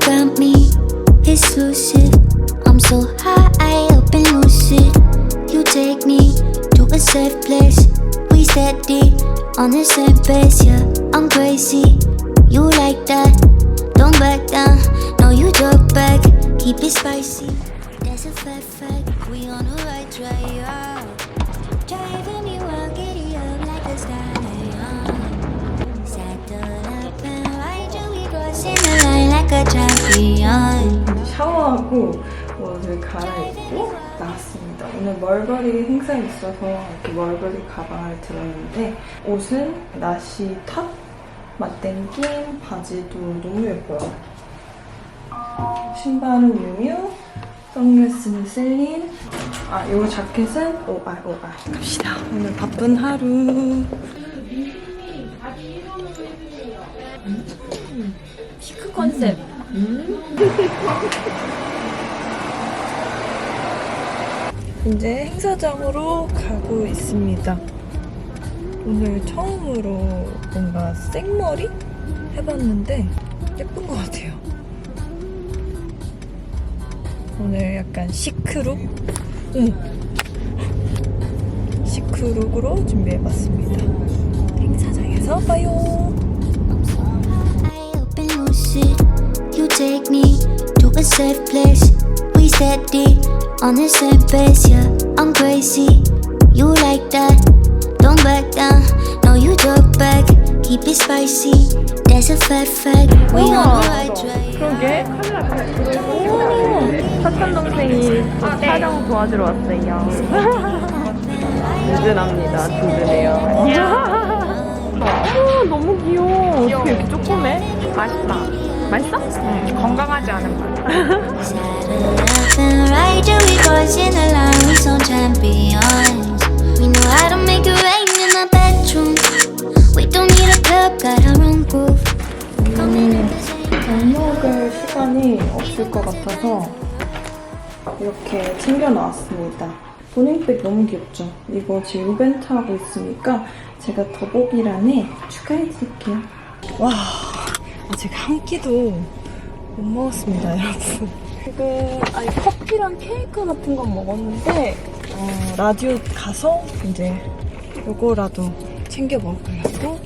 about me, exclusive. I'm so high up and lucid. You take me to a safe place. We steady on the same pace, yeah. I'm crazy, you like that. Don't back down, no you talk back. Keep it spicy, that's a fact. We on the right track, yeah. Driving me wild, giddy up like a stallion. Saddle up and ride you, we crossing the line like a champion. 샤워하고 옷을 갈아입고 나왔습니다. 오늘 멀버리 행사에 있어서 이렇게 멀버리 가방을 들었는데 옷은 나시 탑, 맛땡김, 바지도 너무 예뻐요. 신발은 유뮤, 선글라스는 셀린. 이 자켓은 오알. 갑시다. 오늘 바쁜 하루. 피크 컨셉. 이제 행사장으로 가고 있습니다. 오늘 처음으로 뭔가 생머리 해봤는데 예쁜 것 같아요. 오늘 약간 시크룩? 시크룩으로 준비해봤습니다. 행사장에서 봐요. You take me to a safe place. We steady on the same pace, yeah. I'm crazy, you like that. Don't back down, no you talk back. Keep it spicy, that's a fact. We on the right track. 그러게. 사촌 동생이 촬영 도와주러 왔어요. 든든합니다. 든든해요. 너무 귀여워. 어떻게 이렇게 조그매? 맛있다. 맛있어? 건강하지 않은 맛. And ride you, we crossing the line, we some champions. We know how to make it rain in my bedroom. We don't need a club, got our own groove. 밥 먹을 시간이 없을 것 같아서 이렇게 챙겨 나왔습니다. 보냉백 너무 귀엽죠? 이거 지금 이벤트 하고 있으니까 제가 더보기란에 추가해드릴게요. 와, 아직 한 끼도 못 먹었습니다, 여러분. 지금 커피랑 케이크 같은 건 먹었는데 라디오 가서 이제 요거라도 챙겨 먹으려고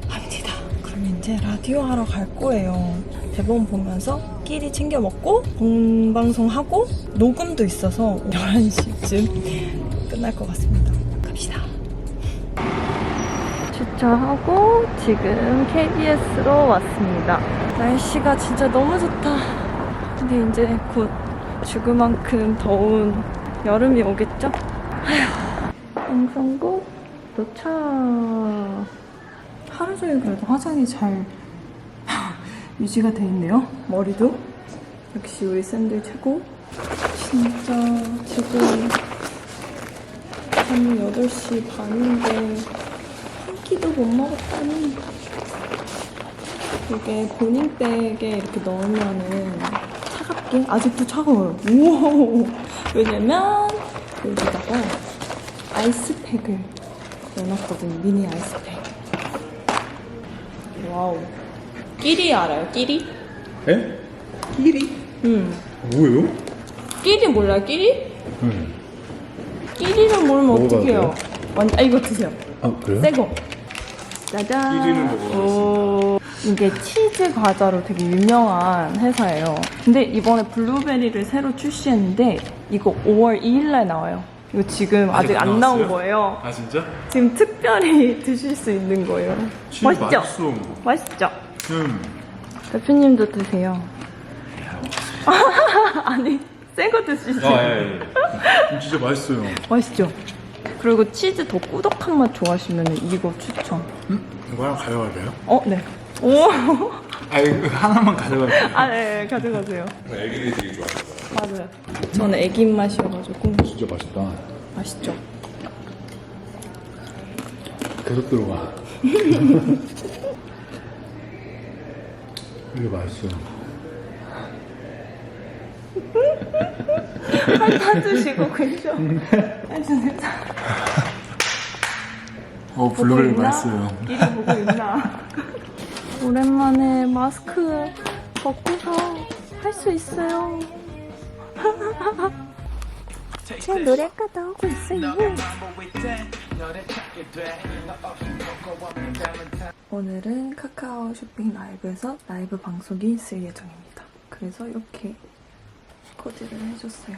합니다. 그럼 이제 라디오 하러 갈 거예요. 대본 보면서 끼리 챙겨 먹고 본방송 하고 녹음도 있어서 11시쯤 끝날 것 같습니다. 갑시다. 주차하고 지금 KBS로 왔습니다. 날씨가 진짜 너무 좋다. 근데 이제 곧 죽을 만큼 더운 여름이 오겠죠? 아휴. 방송국 도착. 하루 종일 그래도 화장이 잘 유지가 돼 있네요. 머리도. 역시 우리 쌤들 최고. 진짜 지금 밤 8시 반인데 한 끼도 못 먹었다니. 이게 보닝백에 이렇게 넣으면은 차갑게, 아직도 차가워요. 우와. 왜냐면 여기다가 아이스팩을 넣어놨거든요. 미니 아이스팩. 와우. 끼리 알아요? 끼리? 에? 끼리? 응. 뭐예요? 끼리 몰라요? 끼리? 응. 끼리는 모르면 먹어봐도 어떡해요? 이거 드세요. 아, 그래요? 새거. 짜잔. 끼리는 먹어봤습니다. 오, 이게 치즈 과자로 되게 유명한 회사예요. 근데 이번에 블루베리를 새로 출시했는데 이거 5월 2일날 나와요. 이거 지금 아직 안 나온 거예요. 아, 진짜? 지금 특별히 드실 수 있는 거예요. 맛있죠? 맛있어. 맛있죠? 응. 대표님도 드세요. 아니, 새 거 드시죠. 예. 진짜 맛있어요. 맛있죠? 그리고 치즈 더 꾸덕한 맛 좋아하시면 이거 추천. 이거 하나 가져가도 돼요? 네. 오. 아, 이거 하나만 가져가요. 네, 가져가세요. 애기들이 되게 좋아해요. 맞아요. 저는 애기 입맛이어가지고. 진짜 맛있다. 맛있죠? 계속 들어가. 이게 맛있어요. 핥아주시고 계셔. 해주세요. 블루베리 있나? 맛있어요. 끼리 보고 있나? 오랜만에 마스크 벗고서 할 수 있어요. 제 노래가 나오고 있어요. 오늘은 카카오 쇼핑 라이브에서 라이브 방송이 있을 예정입니다. 그래서 이렇게 코디를 해줬어요.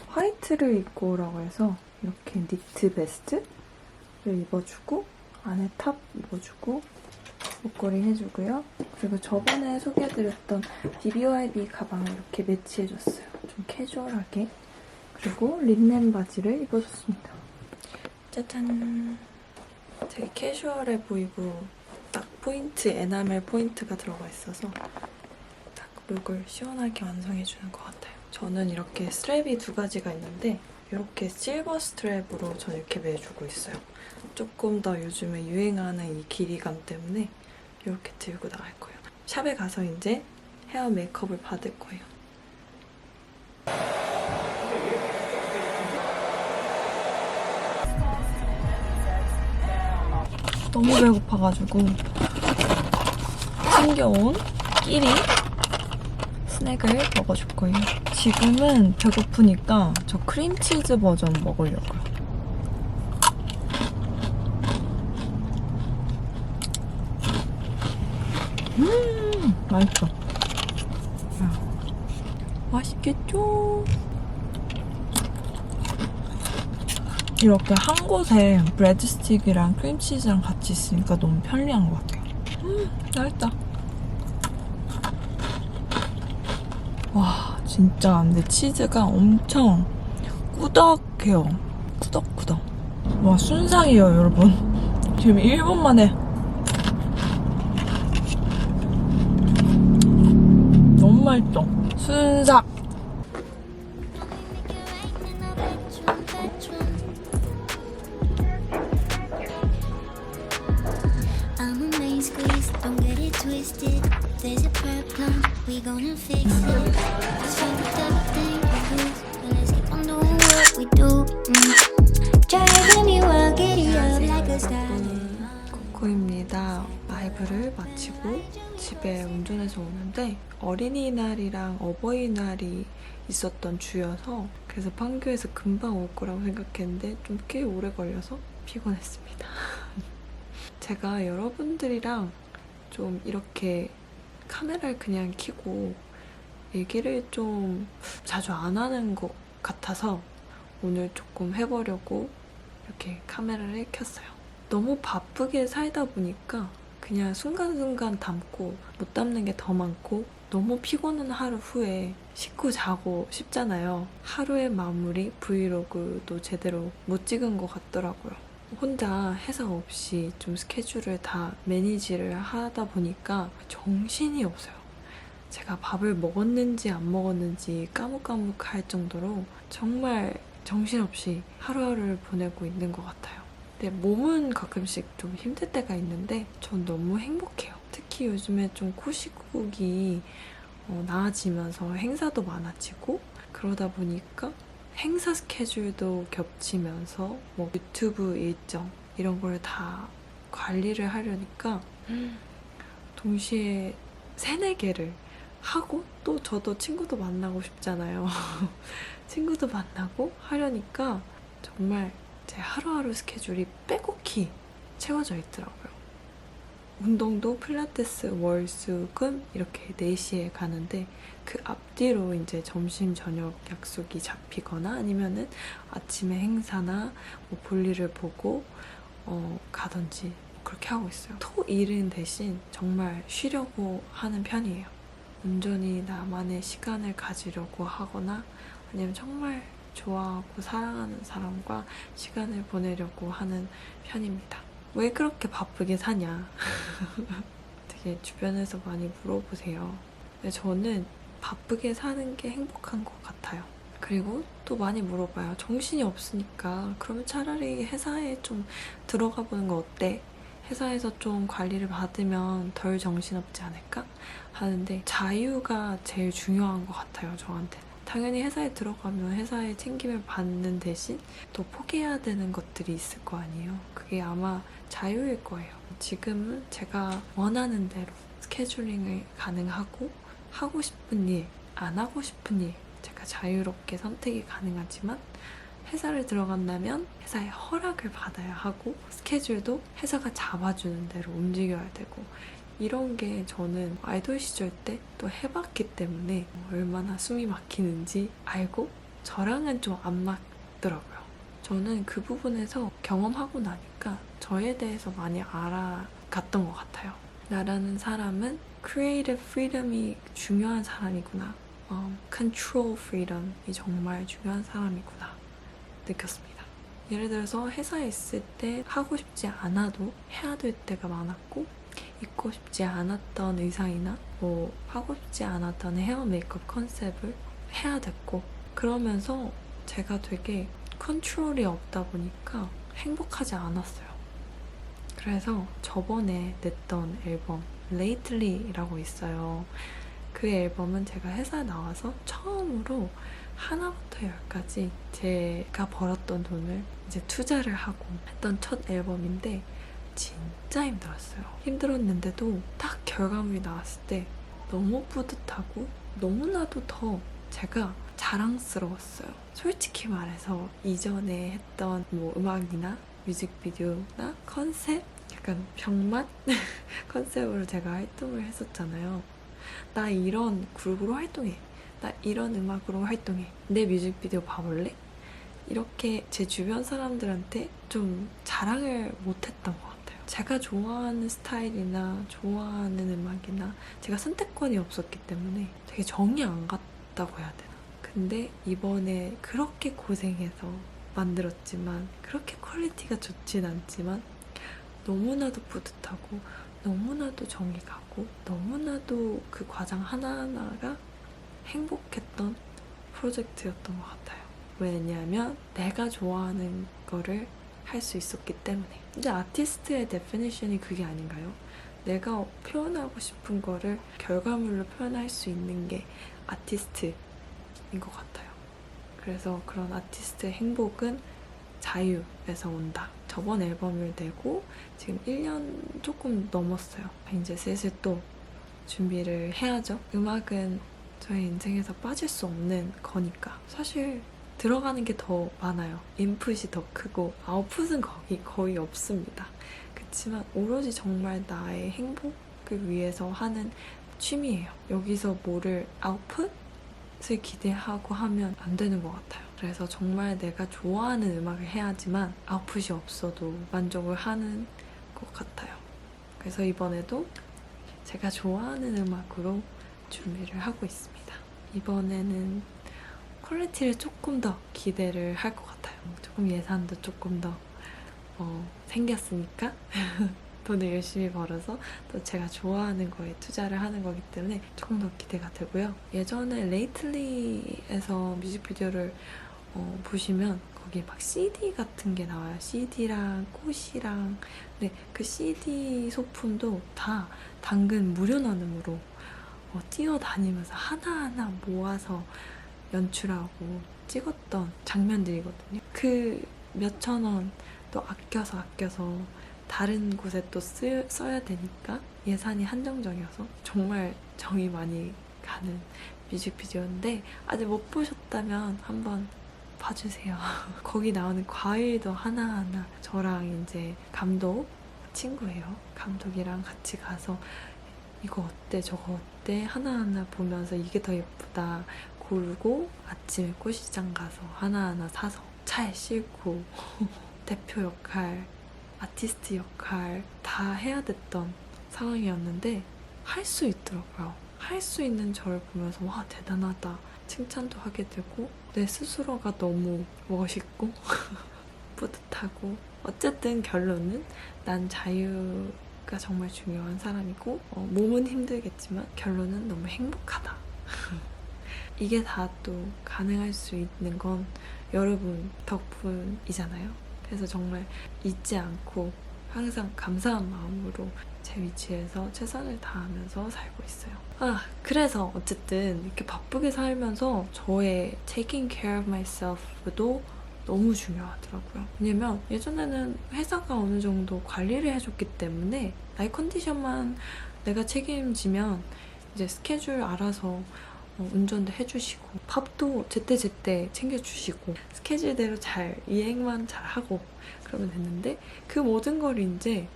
화이트를 입고 오라고 해서 이렇게 니트 베스트를 입어주고 안에 탑 입어주고 목걸이 해주고요. 그리고 저번에 소개해드렸던 BBYB 가방을 이렇게 매치해줬어요. 좀 캐주얼하게. 그리고 린넨 바지를 입어줬습니다. 짜잔. 되게 캐주얼해 보이고 딱 포인트, 에나멜 포인트가 들어가 있어서 딱 룩을 시원하게 완성해주는 것 같아요. 저는 이렇게 스트랩이 2가지가 있는데 이렇게 실버 스트랩으로 저는 이렇게 매주고 있어요. 조금 더 요즘에 유행하는 이 길이감 때문에 이렇게 들고 나갈 거예요. 샵에 가서 이제 헤어 메이크업을 받을 거예요. 너무 배고파가지고 챙겨온 끼리 스낵을 먹어줄 거예요. 지금은 배고프니까 저 크림치즈 버전 먹으려고요. 맛있어. 맛있겠죠? 이렇게 한 곳에 브레드 스틱이랑 크림치즈랑 같이 있으니까 너무 편리한 것 같아요. 맛있다. 와, 진짜 근데 치즈가 엄청 꾸덕해요. 꾸덕꾸덕. 와, 순삭이에요, 여러분. 지금 1분 만에 너무 맛있어. 순삭. I'm a main squeeze, don't get it twisted. There's a problem, we gonna fix it. Fix everything we lose, but let's keep on doing what we do. Driving me wild, giddy up like a star. 코코입니다. 라이브를 마치고 집에 운전해서 오는데 어린이날이랑 어버이날이 있었던 주여서 그래서 판교에서 금방 올 거라고 생각했는데 좀 꽤 오래 걸려서 피곤했습니다. 제가 여러분들이랑 좀 이렇게 카메라를 그냥 켜고 얘기를 좀 자주 안 하는 것 같아서 오늘 조금 해보려고 이렇게 카메라를 켰어요. 너무 바쁘게 살다 보니까 그냥 순간순간 담고 못 담는 게 더 많고 너무 피곤한 하루 후에 씻고 자고 싶잖아요. 하루의 마무리 브이로그도 제대로 못 찍은 것 같더라고요. 혼자 회사 없이 좀 스케줄을 다 매니지를 하다 보니까 정신이 없어요. 제가 밥을 먹었는지 안 먹었는지 까먹할 정도로 정말 정신없이 하루하루를 보내고 있는 것 같아요. 근데 몸은 가끔씩 좀 힘들 때가 있는데 전 너무 행복해요. 특히 요즘에 좀 코시국이 나아지면서 행사도 많아지고 그러다 보니까 행사 스케줄도 겹치면서 뭐 유튜브 일정 이런 걸 다 관리를 하려니까 동시에 3-4개를 하고 또 저도 친구도 만나고 싶잖아요. 친구도 만나고 하려니까 정말 제 하루하루 스케줄이 빼곡히 채워져 있더라고요. 운동도 필라테스, 월, 수, 금 이렇게 4시에 가는데 그 앞뒤로 이제 점심, 저녁 약속이 잡히거나 아니면은 아침에 행사나 뭐 볼일을 보고 가든지 그렇게 하고 있어요. 토, 일은 대신 정말 쉬려고 하는 편이에요. 온전히 나만의 시간을 가지려고 하거나 아니면 정말 좋아하고 사랑하는 사람과 시간을 보내려고 하는 편입니다. 왜 그렇게 바쁘게 사냐? 되게 주변에서 많이 물어보세요. 근데 저는 바쁘게 사는 게 행복한 것 같아요. 그리고 또 많이 물어봐요. 정신이 없으니까 그러면 차라리 회사에 좀 들어가 보는 거 어때? 회사에서 좀 관리를 받으면 덜 정신없지 않을까? 하는데 자유가 제일 중요한 것 같아요, 저한테는. 당연히 회사에 들어가면 회사에 챙김을 받는 대신 또 포기해야 되는 것들이 있을 거 아니에요. 그게 아마 자유일 거예요. 지금은 제가 원하는 대로 스케줄링을 가능하고 하고 싶은 일, 안 하고 싶은 일 제가 자유롭게 선택이 가능하지만 회사를 들어간다면 회사의 허락을 받아야 하고 스케줄도 회사가 잡아주는 대로 움직여야 되고 이런 게 저는 아이돌 시절 때 또 해봤기 때문에 얼마나 숨이 막히는지 알고 저랑은 좀 안 맞더라고요. 저는 그 부분에서 경험하고 나니까 저에 대해서 많이 알아갔던 것 같아요. 나라는 사람은 creative freedom이 중요한 사람이구나. control freedom이 정말 중요한 사람이구나 느꼈습니다. 예를 들어서 회사에 있을 때 하고 싶지 않아도 해야 될 때가 많았고 입고 싶지 않았던 의상이나 뭐 하고 싶지 않았던 헤어 메이크업 컨셉을 해야 됐고 그러면서 제가 되게 컨트롤이 없다 보니까 행복하지 않았어요. 그래서 저번에 냈던 앨범 Lately라고 있어요. 그 앨범은 제가 회사에 나와서 처음으로 하나부터 열까지 제가 벌었던 돈을 이제 투자를 하고 했던 첫 앨범인데 진짜 힘들었어요. 힘들었는데도 딱 결과물이 나왔을 때 너무 뿌듯하고 너무나도 더 제가 자랑스러웠어요. 솔직히 말해서 이전에 했던 뭐 음악이나 뮤직비디오나 컨셉? 약간 병맛? 컨셉으로 제가 활동을 했었잖아요. 나 이런 그룹으로 활동해. 나 이런 음악으로 활동해. 내 뮤직비디오 봐볼래? 이렇게 제 주변 사람들한테 좀 자랑을 못했던 것 같아요. 제가 좋아하는 스타일이나 좋아하는 음악이나 제가 선택권이 없었기 때문에 되게 정이 안 갔다고 해야 되나. 근데 이번에 그렇게 고생해서 만들었지만 그렇게 퀄리티가 좋진 않지만 너무나도 뿌듯하고 너무나도 정이 가고 너무나도 그 과정 하나하나가 행복했던 프로젝트였던 것 같아요. 왜냐하면 내가 좋아하는 거를 할 수 있었기 때문에. 이제 아티스트의 데피니션이 그게 아닌가요? 내가 표현하고 싶은 거를 결과물로 표현할 수 있는 게 아티스트인 것 같아요. 그래서 그런 아티스트의 행복은 자유에서 온다. 저번 앨범을 내고 지금 1년 조금 넘었어요. 이제 슬슬 또 준비를 해야죠. 음악은 저의 인생에서 빠질 수 없는 거니까. 사실 들어가는 게 더 많아요. 인풋이 더 크고 아웃풋은 거의 없습니다. 그렇지만 오로지 정말 나의 행복을 위해서 하는 취미예요. 여기서 뭐를 아웃풋을 기대하고 하면 안 되는 것 같아요. 그래서 정말 내가 좋아하는 음악을 해야지만 아웃풋이 없어도 만족을 하는 것 같아요. 그래서 이번에도 제가 좋아하는 음악으로 준비를 하고 있습니다. 이번에는 퀄리티를 조금 더 기대를 할 것 같아요. 조금 예산도 조금 더 생겼으니까 돈을 열심히 벌어서 또 제가 좋아하는 거에 투자를 하는 거기 때문에 조금 더 기대가 되고요. 예전에 레이틀리에서 뮤직비디오를 보시면 거기에 막 CD 같은 게 나와요. CD랑 꽃이랑. 근데 그 CD 소품도 다 당근 무료 나눔으로 뛰어다니면서 하나하나 모아서 연출하고 찍었던 장면들이거든요. 그 몇천 원 또 아껴서 다른 곳에 또 써야 되니까 예산이 한정적이어서 정말 정이 많이 가는 뮤직비디오인데 아직 못 보셨다면 한번 봐주세요. 거기 나오는 과일도 하나하나 저랑 이제 감독 친구예요. 감독이랑 같이 가서 이거 어때 저거 어때 하나하나 보면서 이게 더 예쁘다 고르고 아침에 꽃시장 가서 하나하나 사서 차에 싣고 대표 역할, 아티스트 역할 다 해야 됐던 상황이었는데 할 수 있더라고요. 할 수 있는 저를 보면서 와 대단하다 칭찬도 하게 되고 내 스스로가 너무 멋있고 뿌듯하고 어쨌든 결론은 난 자유가 정말 중요한 사람이고 몸은 힘들겠지만 결론은 너무 행복하다. 이게 다 또 가능할 수 있는 건 여러분 덕분이잖아요. 그래서 정말 잊지 않고 항상 감사한 마음으로 제 위치에서 최선을 다하면서 살고 있어요. 그래서 어쨌든 이렇게 바쁘게 살면서 저의 taking care of myself도 너무 중요하더라고요. 왜냐면 예전에는 회사가 어느 정도 관리를 해줬기 때문에 나의 컨디션만 내가 책임지면 이제 스케줄 알아서 운전도 해주시고 밥도 제때제때 챙겨주시고 스케줄대로 잘 이행만 잘하고 그러면 됐는데 그 모든 걸 이제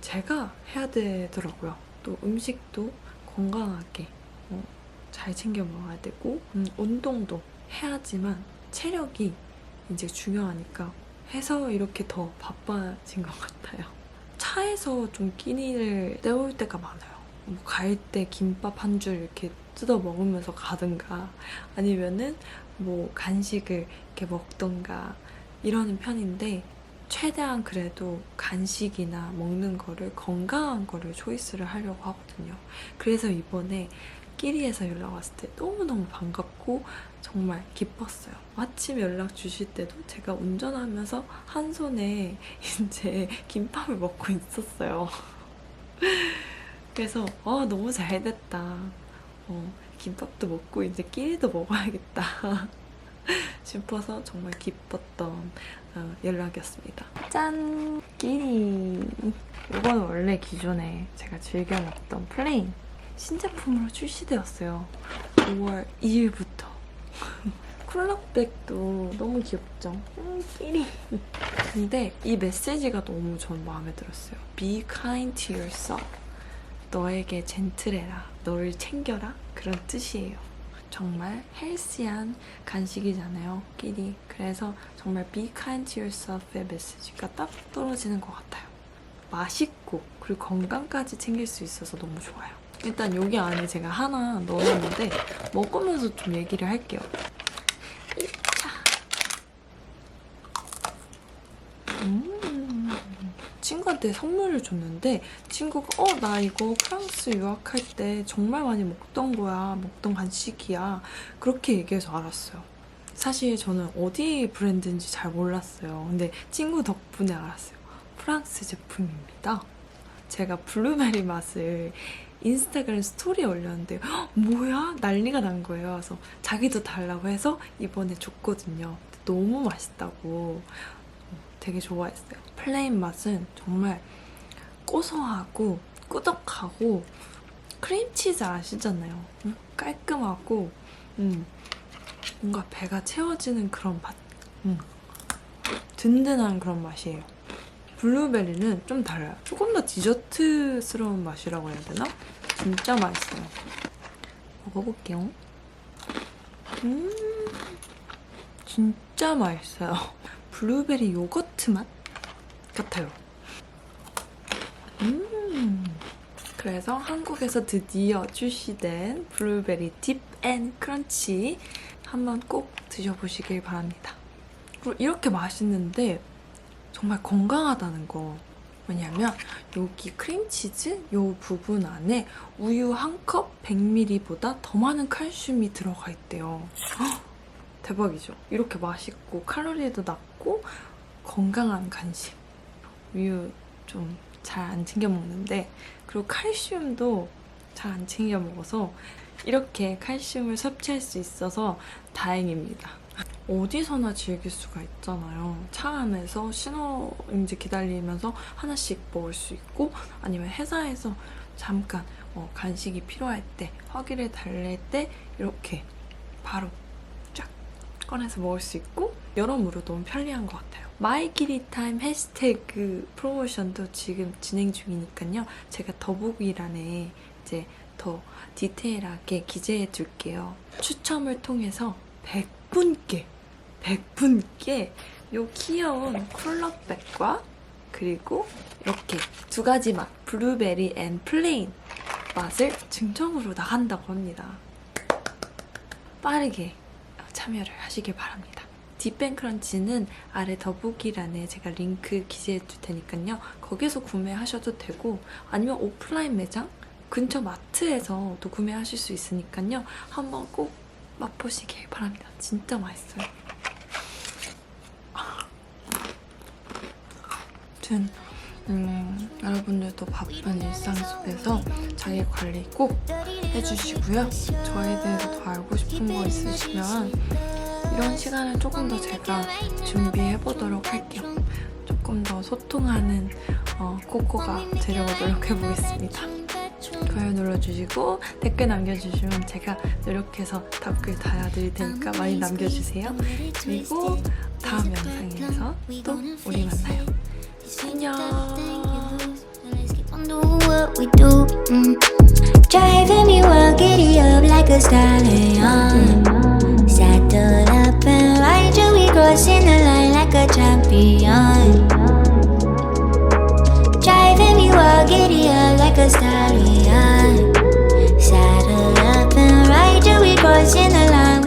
제가 해야 되더라고요. 또 음식도 건강하게 잘 챙겨 먹어야 되고 운동도 해야지만 체력이 이제 중요하니까 해서 이렇게 더 바빠진 것 같아요. 차에서 좀 끼니를 때울 때가 많아요. 뭐 갈 때 김밥 한 줄 이렇게 뜯어 먹으면서 가든가 아니면은 뭐 간식을 이렇게 먹던가 이러는 편인데 최대한 그래도 간식이나 먹는 거를 건강한 거를 초이스를 하려고 하거든요. 그래서 이번에 끼리에서 연락 왔을 때 너무너무 반갑고 정말 기뻤어요. 아침 연락 주실 때도 제가 운전하면서 한 손에 이제 김밥을 먹고 있었어요. 그래서 너무 잘 됐다. 김밥도 먹고 이제 끼리도 먹어야겠다 싶어서 정말 기뻤던 연락이었습니다. 짠! 끼리! 이건 원래 기존에 제가 즐겨 먹던 플레인 신제품으로 출시되었어요. 5월 2일부터. 쿨럭백도 너무 귀엽죠? 끼리! 근데 이 메시지가 너무 전 마음에 들었어요. Be kind to yourself. 너에게 젠틀해라. 너를 챙겨라. 그런 뜻이에요. 정말 헬시한 간식이잖아요. 끼리. 그래서 정말 Be kind to yourself의 메시지가 딱 떨어지는 것 같아요. 맛있고 그리고 건강까지 챙길 수 있어서 너무 좋아요. 일단 여기 안에 제가 하나 넣어놨는데 먹으면서 좀 얘기를 할게요. 친구한테 선물을 줬는데 친구가 나 이거 프랑스 유학할 때 정말 많이 먹던 거야. 먹던 간식이야. 그렇게 얘기해서 알았어요. 사실 저는 어디 브랜드인지 잘 몰랐어요. 근데 친구 덕분에 알았어요. 프랑스 제품입니다. 제가 블루베리 맛을 인스타그램 스토리에 올렸는데 뭐야? 난리가 난 거예요. 그래서 자기도 달라고 해서 이번에 줬거든요. 너무 맛있다고 되게 좋아했어요. 플레인 맛은 정말 고소하고 꾸덕하고 크림치즈 아시잖아요. 깔끔하고 뭔가 배가 채워지는 그런 맛. 든든한 그런 맛이에요. 블루베리는 좀 달라요. 조금 더 디저트스러운 맛이라고 해야 되나? 진짜 맛있어요. 먹어볼게요. 진짜 맛있어요. 블루베리 요거트 맛 같아요. 그래서 한국에서 드디어 출시된 블루베리 딥 앤 크런치 한번 꼭 드셔보시길 바랍니다. 그리고 이렇게 맛있는데 정말 건강하다는 거. 왜냐면 여기 크림치즈 이 부분 안에 우유 한 컵 100ml보다 더 많은 칼슘이 들어가 있대요. 대박이죠? 이렇게 맛있고 칼로리도 낮고 건강한 간식. 우유 좀 잘 안 챙겨 먹는데 그리고 칼슘도 잘 안 챙겨 먹어서 이렇게 칼슘을 섭취할 수 있어서 다행입니다. 어디서나 즐길 수가 있잖아요. 차 안에서 신호인지 기다리면서 하나씩 먹을 수 있고 아니면 회사에서 잠깐 간식이 필요할 때 허기를 달랠 때 이렇게 바로 쫙 꺼내서 먹을 수 있고 여러모로 너무 편리한 것 같아요. 마이키리타임 해시태그 프로모션도 지금 진행 중이니까요. 제가 더보기란에 이제 더 디테일하게 기재해 둘게요. 추첨을 통해서 100분께 요 귀여운 쿨러백과 그리고 이렇게 두 가지 맛 블루베리 앤 플레인 맛을 증정으로 나간다고 합니다. 빠르게 참여를 하시길 바랍니다. 딥앤크런치는 아래 더보기란에 제가 링크 기재해 둘 테니까요. 거기서 구매하셔도 되고 아니면 오프라인 매장 근처 마트에서도 구매하실 수 있으니까요. 한번 꼭 맛보시길 바랍니다. 진짜 맛있어요. 아무튼 여러분들도 바쁜 일상 속에서 자기 관리 꼭 해주시고요. 저에 대해서 더 알고 싶은 거 있으시면 이런 시간을 조금 더 제가 준비해보도록 할게요. 조금 더 소통하는 코코가 되려고 노력해보겠습니다. 좋아요 눌러주시고 댓글 남겨주시면 제가 노력해서 답글 달아드릴 테니까 많이 남겨주세요. 그리고 다음 영상에서 또 우리 만나요. 안녕. On doing what we do, driving me wild, giddy up like a stallion. Saddle up and ride you, we crossing the line like a champion. Driving me wild, giddy up like a stallion. Saddle up and ride you, we crossing the line.